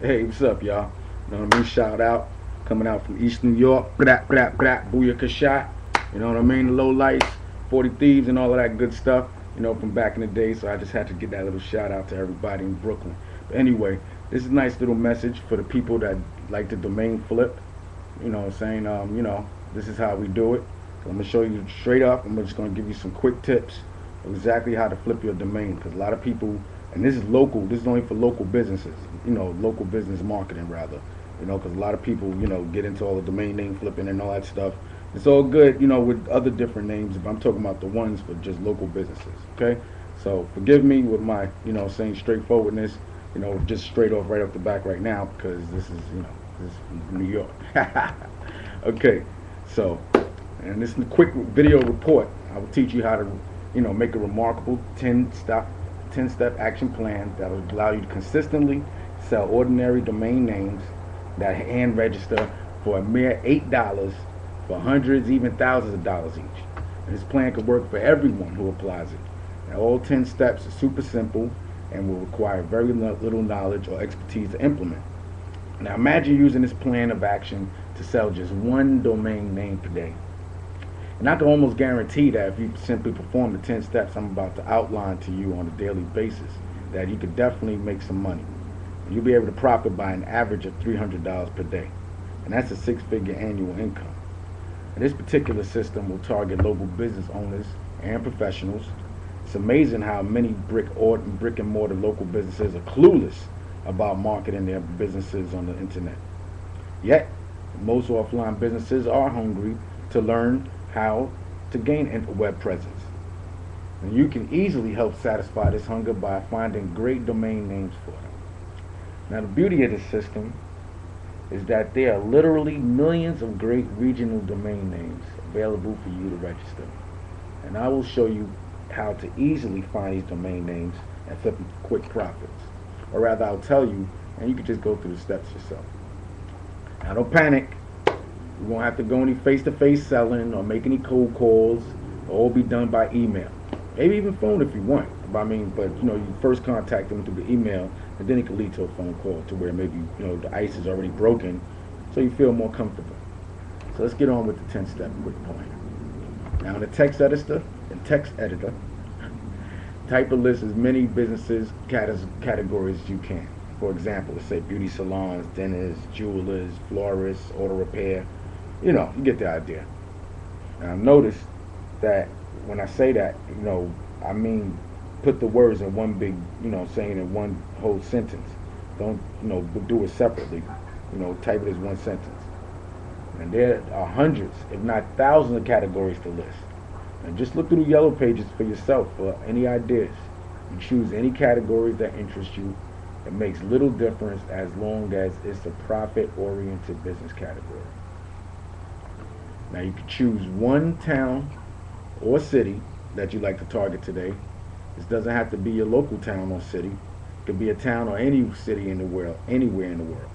Hey, what's up, y'all? You know what I mean? Shout out. Coming out from East New York. Blah, blah, blah. Booyah shot. You know what I mean? The low lights, 40 Thieves, and all of that good stuff. You know, from back in the day. So I just had to get that little shout out to everybody in Brooklyn. But anyway, this is a nice little message for the people that like the domain flip. You know what I'm saying? This is how we do it. So I'm going to show you straight up. I'm just going to give you some quick tips of exactly how to flip your domain. Because a lot of people, and this is local, this is only for local businesses, local business marketing rather. Because a lot of people, get into all the domain name flipping and all that stuff. It's all good, with other different names, but I'm talking about the ones for just local businesses, okay? So forgive me with my, saying straightforwardness, just straight off right off the back right now, because this is New York. Okay, so, and this is a quick video report. I will teach you how to, make a remarkable 10-step action plan that will allow you to consistently sell ordinary domain names that hand register for a mere $8 for hundreds, even thousands of dollars each. And this plan could work for everyone who applies it. And all 10 steps are super simple and will require very little knowledge or expertise to implement. Now imagine using this plan of action to sell just one domain name per day. And I can almost guarantee that if you simply perform the 10 steps I'm about to outline to you on a daily basis, that you could definitely make some money. And you'll be able to profit by an average of $300 per day. And that's a six-figure annual income. And this particular system will target local business owners and professionals. It's amazing how many brick and mortar local businesses are clueless about marketing their businesses on the internet. Yet, most offline businesses are hungry to learn how to gain a web presence. And you can easily help satisfy this hunger by finding great domain names for them. Now, the beauty of this system is that there are literally millions of great regional domain names available for you to register. And I will show you how to easily find these domain names and flip them for quick profits. Or rather, I'll tell you, and you can just go through the steps yourself. Now, don't panic. You won't have to go any face-to-face selling or make any cold calls. It'll all be done by email. Maybe even phone if you want. But you first contact them through the email, and then it can lead to a phone call to where maybe, the ice is already broken, so you feel more comfortable. So let's get on with the 10-step quick plan. Now, in the text editor, type a list as many businesses categories as you can. For example, let's say beauty salons, dentists, jewelers, florists, auto repair. You get the idea. Now notice that when I say that, I mean put the words in one big, saying in one whole sentence. Don't, do it separately. Type it as one sentence. And there are hundreds, if not thousands of categories to list. And just look through the yellow pages for yourself for any ideas. You choose any categories that interest you. It makes little difference as long as it's a profit-oriented business category. Now you can choose one town or city that you like to target today. This doesn't have to be your local town or city. It could be a town or any city in the world, anywhere in the world.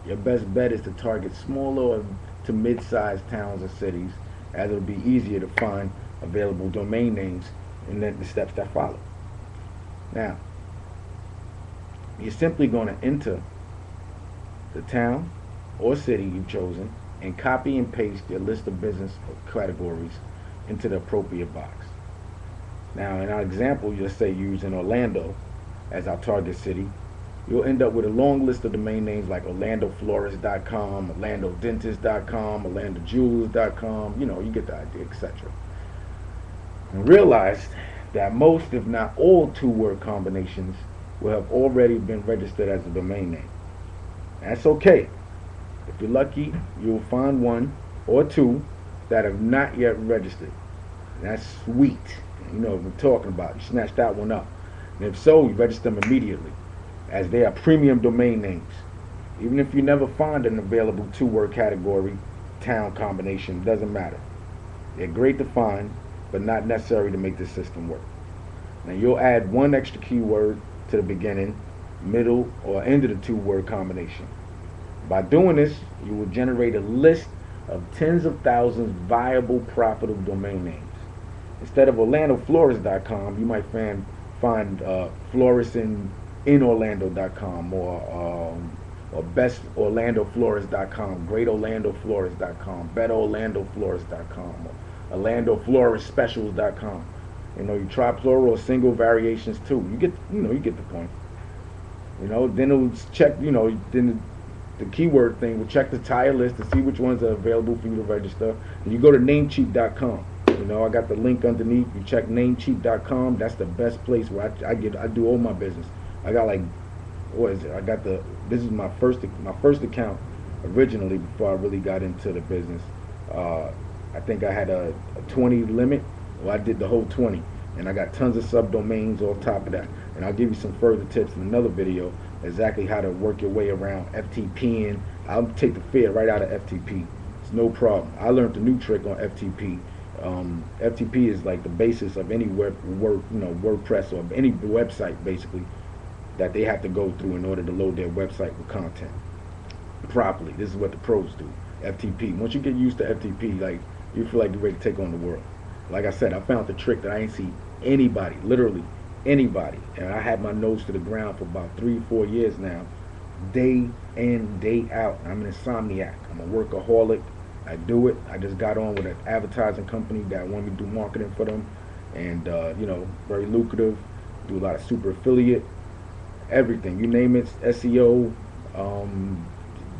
Your best bet is to target smaller to mid-sized towns or cities, as it'll be easier to find available domain names and then the steps that follow. Now, you're simply going to enter the town or city you've chosen and copy and paste your list of business categories into the appropriate box. Now, in our example, let's say using Orlando as our target city, you'll end up with a long list of domain names like OrlandoFlorist.com, OrlandoDentist.com, OrlandoJewelers.com, you get the idea, etc. And realize that most, if not all, two-word combinations will have already been registered as a domain name. That's okay. If you're lucky, you'll find one or two that have not yet registered. That's sweet. What we're talking about. You snatch that one up. And if so, you register them immediately, as they are premium domain names. Even if you never find an available two-word category, town combination, doesn't matter. They're great to find, but not necessary to make the system work. Now you'll add one extra keyword to the beginning, middle, or end of the two-word combination. By doing this, you will generate a list of tens of thousands viable, profitable domain names. Instead of OrlandoFlorist.com, you might find florist in Orlando.com or or bestorlandoflorist.com, greatorlandoflorist.com, betterorlandoflorist.com, or orlandofloristspecials.com. You know, you try plural or single variations too. You get the point. You know, then it'll check, then the keyword thing will check the tire list to see which ones are available for you to register. And you go to namecheap.com. You know, I got the link underneath. You check namecheap.com. That's the best place where I do all my business. I got like, what is it? This is my first account originally before I really got into the business. I think I had a 20 limit. Well, I did the whole 20, and I got tons of subdomains on top of that. And I'll give you some further tips in another video exactly how to work your way around FTP, and I'll take the fear right out of FTP. It's no problem. I learned the new trick on FTP. FTP is like the basis of any WordPress or any website basically that they have to go through in order to load their website with content properly. This is what the pros do. FTP. Once you get used to FTP, like you feel like you're ready to take on the world. Like I said, I found the trick that I ain't see anybody, literally anybody, and I had my nose to the ground for about 3-4 years now, day in, day out. I'm an insomniac. I'm a workaholic. I do it. I just got on with an advertising company that wanted me to do marketing for them, and very lucrative. Do a lot of super affiliate, everything. You name it, SEO,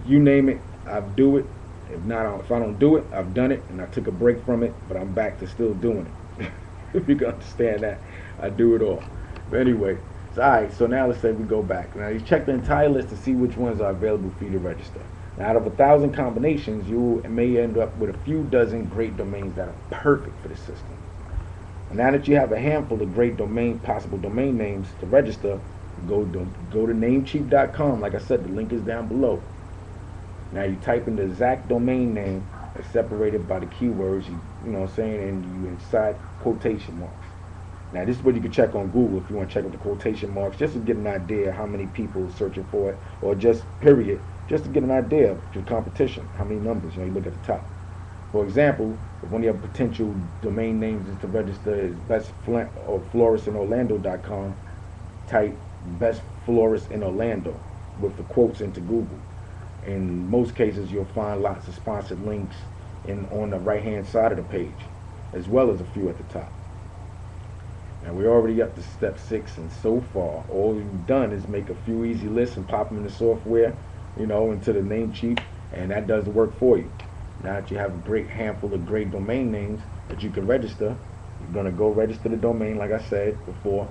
you name it, I do it. If I don't do it, I've done it, and I took a break from it, but I'm back to still doing it. If you can understand that, I do it all. But anyway, alright, so now let's say we go back. Now you check the entire list to see which ones are available for you to register. Now out of 1,000 combinations, you may end up with a few dozen great domains that are perfect for the system. And now that you have a handful of great possible domain names to register, go to namecheap.com. Like I said, the link is down below. Now you type in the exact domain name that's separated by the keywords, you know what I'm saying, and you inside quotation marks. Now this is what you can check on Google if you want to check out the quotation marks, just to get an idea how many people are searching for it, or just period, just to get an idea of your competition, how many numbers. You look at the top. For example, if one of your potential domain names is to register is bestfloristorlando.com, type best florist in Orlando with the quotes into Google. In most cases, you'll find lots of sponsored links on the right-hand side of the page, as well as a few at the top. Now we're already up to step 6, and so far, all you've done is make a few easy lists and pop them in the software, into the Namecheap, and that does the work for you. Now that you have a great handful of great domain names that you can register, you're going to go register the domain, like I said before,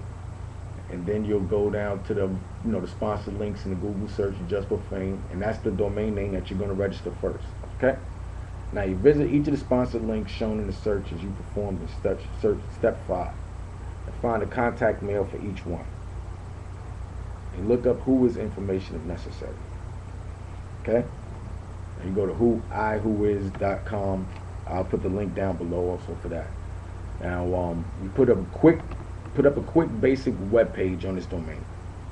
and then you'll go down to the the sponsored links in the Google search just for fame, and that's the domain name that you're going to register first. Okay. Now you visit each of the sponsored links shown in the search as you perform the step 5, and find a contact mail for each one, and look up who is information if necessary. Okay. And you go to whois.com. I'll put the link down below also for that. Now you put up a quick basic web page on this domain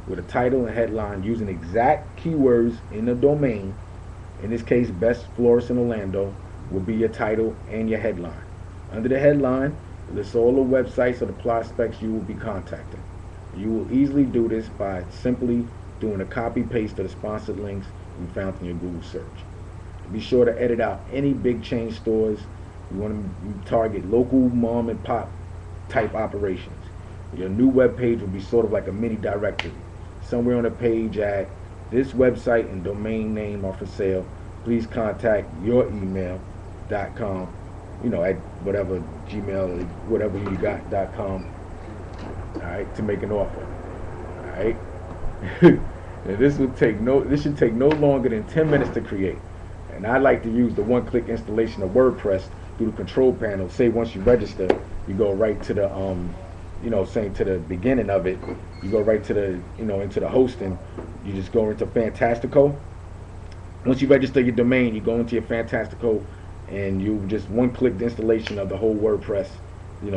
with a title and headline using exact keywords in the domain. In this case, Best Florist in Orlando will be your title and your headline. Under the headline, lists all the websites or the prospects you will be contacting. You will easily do this by simply doing a copy paste of the sponsored links you found in your Google search. Be sure to edit out any big chain stores. You want to target local mom and pop type operations. Your new web page will be sort of like a mini directory. Somewhere on the page at this website and domain name are for sale. Please contact your email.com, at whatever Gmail, whatever you got.com, alright, to make an offer. Alright. Now this should take no longer than 10 minutes to create. And I like to use the one-click installation of WordPress through the control panel. Say once you register, you go right to the to the beginning of it. You go right to the into the hosting. You just go into Fantastico. Once you register your domain, you go into your Fantastico, and you just one-click the installation of the whole WordPress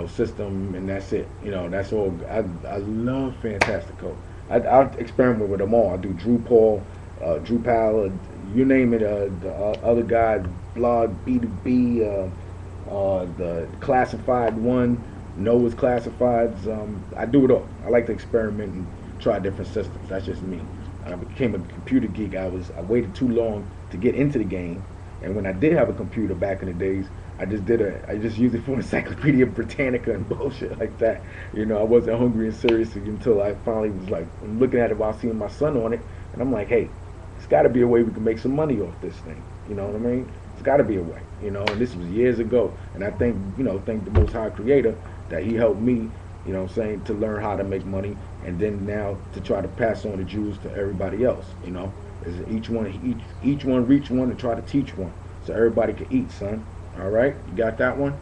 system, and that's it. That's all. I love Fantastico. I'll experiment with them all. I do Drupal, you name it. The other guy, blog B2B, the classified one, Noah's classifieds. I do it all. I like to experiment and try different systems. That's just me. I became a computer geek. I waited too long to get into the game, and when I did have a computer back in the days, I just used it for Encyclopedia Britannica and bullshit like that. I wasn't hungry and serious until I finally was like, I'm looking at it while seeing my son on it, and I'm like, hey, there's got to be a way we can make some money off this thing. You know what I mean? There's got to be a way. And this was years ago, and I thank the Most High Creator that He helped me. To learn how to make money, and then now to try to pass on the jewels to everybody else. Is each one reach one and try to teach one, so everybody can eat, son. All right, you got that one.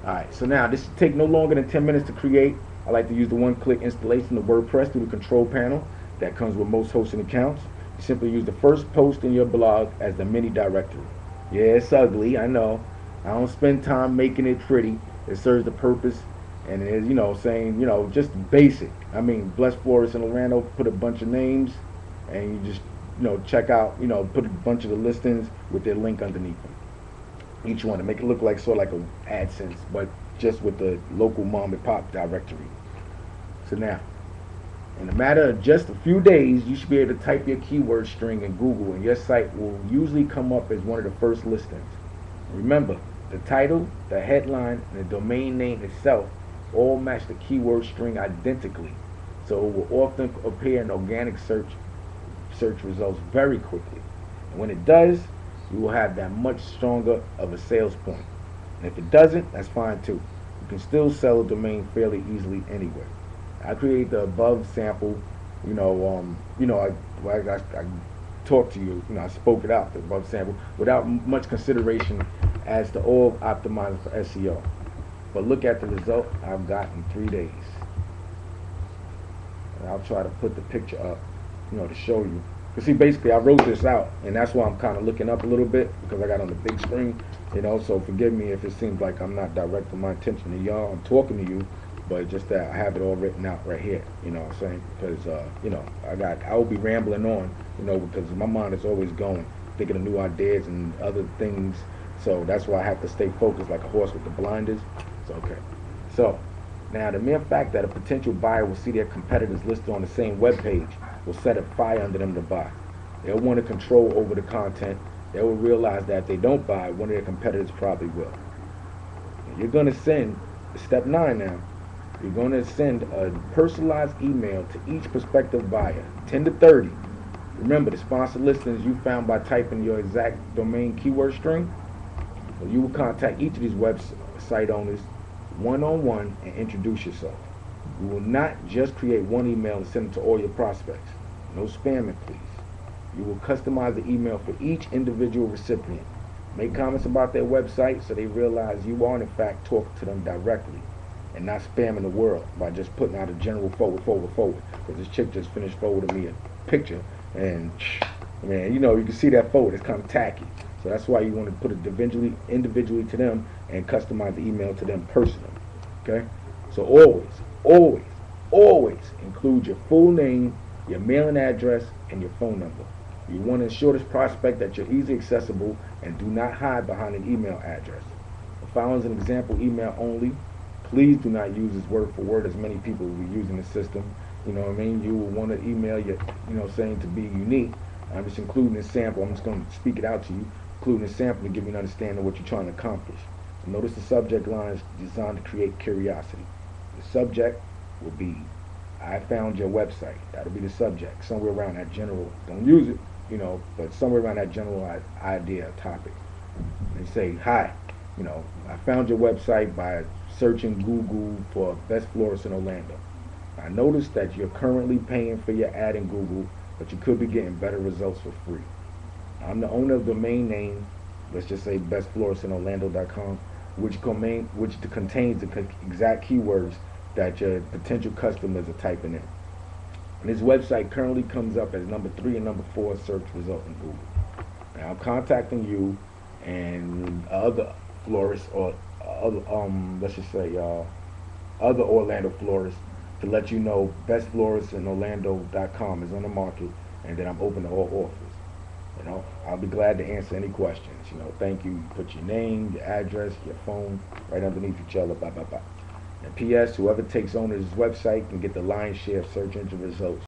All right, so now this will take no longer than 10 minutes to create. I like to use the one-click installation of WordPress through the control panel that comes with most hosting accounts. You simply use the first post in your blog as the mini directory. Yeah, it's ugly, I know. I don't spend time making it pretty. It serves the purpose, and it is, just basic. I mean, Blessed Florist in Orlando, put a bunch of names, and you just, check out, put a bunch of the listings with their link underneath them. Each one to make it look like sort of like a AdSense, but just with the local mom and pop directory. So now, in a matter of just a few days, you should be able to type your keyword string in Google, and your site will usually come up as one of the first listings. Remember, the title, the headline, and the domain name itself all match the keyword string identically, so it will often appear in organic search results very quickly. And when it does, you will have that much stronger of a sales point. And if it doesn't, that's fine too. You can still sell a domain fairly easily anyway. I created the above sample. I talked to you. I spoke it out, the above sample, without much consideration as to all optimizing for SEO. But look at the result I've got in 3 days. And I'll try to put the picture up, to show you. See, basically, I wrote this out, and that's why I'm kind of looking up a little bit, because I got on the big screen, so forgive me if it seems like I'm not directing my attention to y'all. I'm talking to you, but just that I have it all written out right here, what I'm saying? Because, I will be rambling on, because my mind is always going, thinking of new ideas and other things, so that's why I have to stay focused like a horse with the blinders. So, okay. So, now the mere fact that a potential buyer will see their competitors listed on the same web page will set a fire under them to buy. They'll want to control over the content. They will realize that if they don't buy, one of their competitors probably will. You're going to send, step 9 now, you're going to send a personalized email to each prospective buyer, 10 to 30. Remember, the sponsored listings you found by typing your exact domain keyword string. So you will contact each of these website owners one-on-one and introduce yourself. You will not just create one email and send it to all your prospects. No spamming, please. You will customize the email for each individual recipient. Make comments about their website so they realize you are in fact talking to them directly and not spamming the world by just putting out a general forward. Because this chick just finished forwarding me a picture, and man, you can see that forward. It's kind of tacky. So that's why you want to put it individually to them and customize the email to them personally. Okay? So always include your full name, your mailing address, and your phone number. You want to ensure this prospect that you're easily accessible and do not hide behind an email address. The following is an example email only. Please do not use this word for word as many people will be using the system. You will want to email your, saying to be unique. I'm just including this sample. I'm just going to speak it out to you, including this sample to give you an understanding of what you're trying to accomplish. So notice the subject line is designed to create curiosity. The subject will be, I found your website. That'll be the subject, somewhere around that general. Don't use it, but somewhere around that general idea, topic. And say, hi, I found your website by searching Google for Best Florist in Orlando. I noticed that you're currently paying for your ad in Google, but you could be getting better results for free. I'm the owner of the domain name, let's just say bestfloristorlando.com, which contains the exact keywords that your potential customers are typing in. And this website currently comes up as number 3 and number 4 search result in Google. Now I'm contacting you and other florists or other other Orlando florists to let you know bestfloristorlando.com is on the market and that I'm open to all offers. I'll be glad to answer any questions. Thank you. You put your name, your address, your phone right underneath each other, blah, blah, blah. And P.S. Whoever takes owner's website can get the lion's share of search engine results